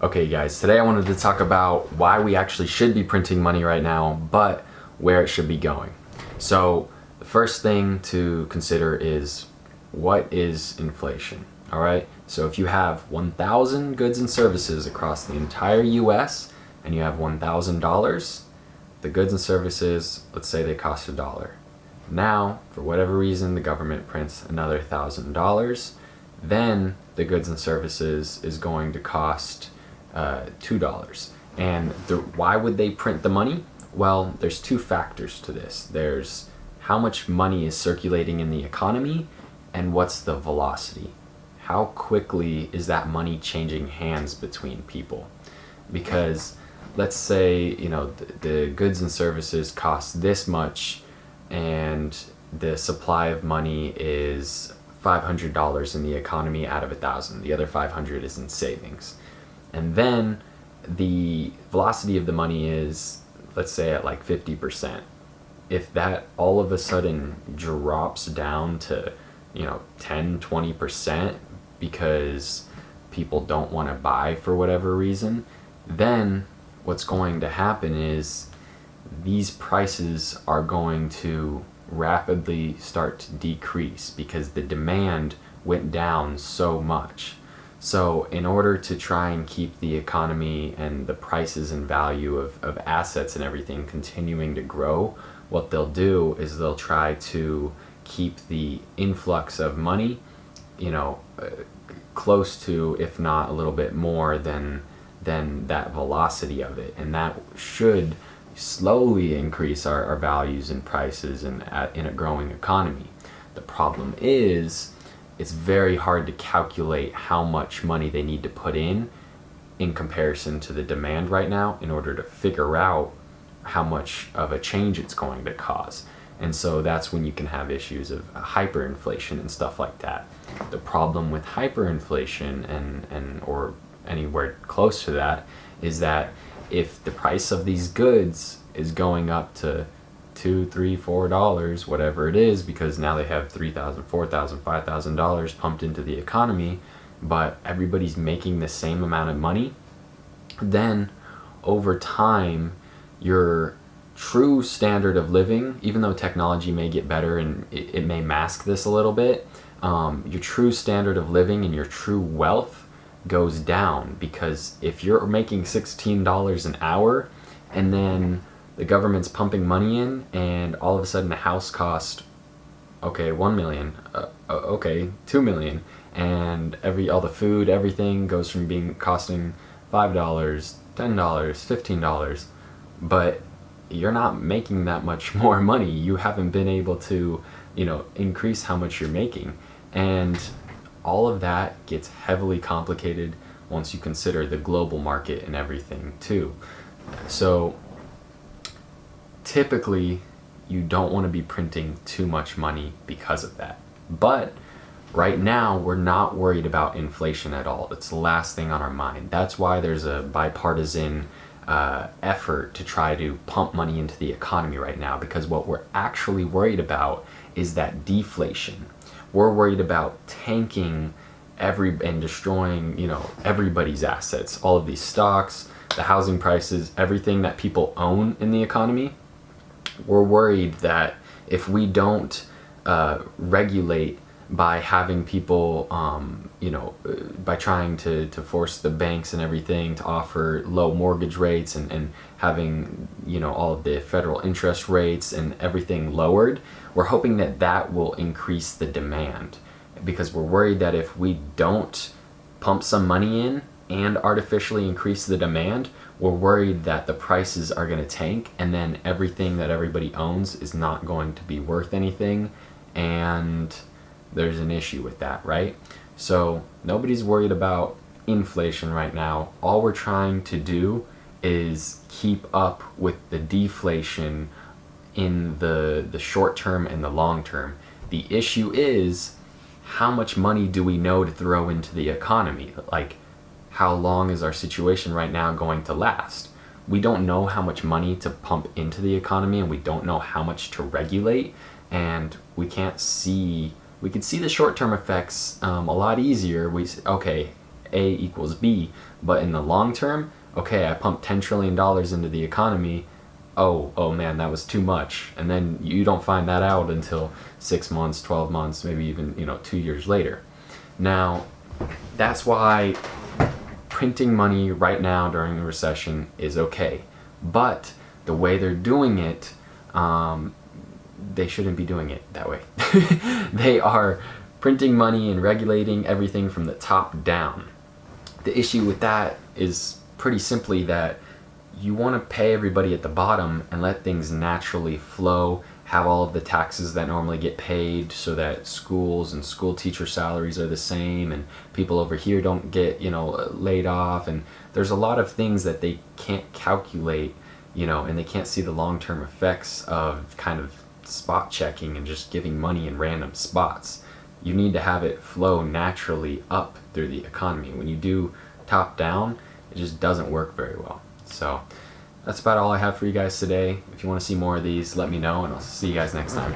Okay guys, today I wanted to talk about why we actually should be printing money right now, but where it should be going. So the first thing to consider is, what is inflation? Alright, so if you have 1,000 goods and services across the entire US and you have $1,000, the goods and services, let's say they cost $1. Now, for whatever reason, the government prints another $1,000, then the goods and services is going to cost $2. And why would they print the money? Well, there's two factors to this. There's how much money is circulating in the economy, and what's the velocity. How quickly is that money changing hands between people? Because let's say, the goods and services cost this much, and the supply of money is $500 in the economy out of 1,000. The other 500 is in savings. And then the velocity of the money is, let's say, at like 50%. If that all of a sudden drops down to, 10, 20% because people don't want to buy for whatever reason, then what's going to happen is these prices are going to rapidly start to decrease because the demand went down so much. So in order to try and keep the economy and the prices and value of assets and everything continuing to grow, what they'll do is they'll try to keep the influx of money, close to, if not a little bit more than that velocity of it. And that should slowly increase our values and prices in a growing economy. The problem is, it's very hard to calculate how much money they need to put in comparison to the demand right now in order to figure out how much of a change it's going to cause. And so that's when you can have issues of hyperinflation and stuff like that. The problem with hyperinflation and or anywhere close to that is that if the price of these goods is going up to $2, $3, $4, whatever it is, because now they have $3,000, $4,000, $5,000 pumped into the economy, but everybody's making the same amount of money, then over time, your true standard of living, even though technology may get better and it may mask this a little bit, your true standard of living and your true wealth goes down, because if you're making $16 an hour and then the government's pumping money in, and all of a sudden the house cost, okay, 1 million, okay, 2 million, and all the food, everything goes from costing $5, $10, $15, but you're not making that much more money. You haven't been able to, increase how much you're making. And all of that gets heavily complicated once you consider the global market and everything too. So typically, you don't want to be printing too much money because of that. But right now, we're not worried about inflation at all. It's the last thing on our mind. That's why there's a bipartisan effort to try to pump money into the economy right now, because what we're actually worried about is that deflation. We're worried about tanking and destroying, everybody's assets, all of these stocks, the housing prices, everything that people own in the economy. We're worried that if we don't regulate by having people, by trying to force the banks and everything to offer low mortgage rates and having, all of the federal interest rates and everything lowered, we're hoping that will increase the demand. Because we're worried that if we don't pump some money in and artificially increase the demand, we're worried that the prices are going to tank, and then everything that everybody owns is not going to be worth anything, and there's an issue with that, right? So nobody's worried about inflation right now. All we're trying to do is keep up with the deflation in the short term and the long term. The issue is, how much money do we know to throw into the economy? Like, how long is our situation right now going to last? We don't know how much money to pump into the economy, and we don't know how much to regulate, and we can see the short-term effects a lot easier. Okay, A equals B, but in the long term, okay, I pumped $10 trillion into the economy. Oh man, that was too much. And then you don't find that out until 6 months, 12 months, maybe even, 2 years later. Now, that's why printing money right now during a recession is okay. But the way they're doing it, they shouldn't be doing it that way. They are printing money and regulating everything from the top down. The issue with that is pretty simply that you want to pay everybody at the bottom and let things naturally flow, have all of the taxes that normally get paid so that schools and school teacher salaries are the same and people over here don't get, laid off. And there's a lot of things that they can't calculate, and they can't see the long-term effects of kind of spot checking and just giving money in random spots. You need to have it flow naturally up through the economy. When you do top down, it just doesn't work very well. So that's about all I have for you guys today. If you want to see more of these, let me know, and I'll see you guys next time.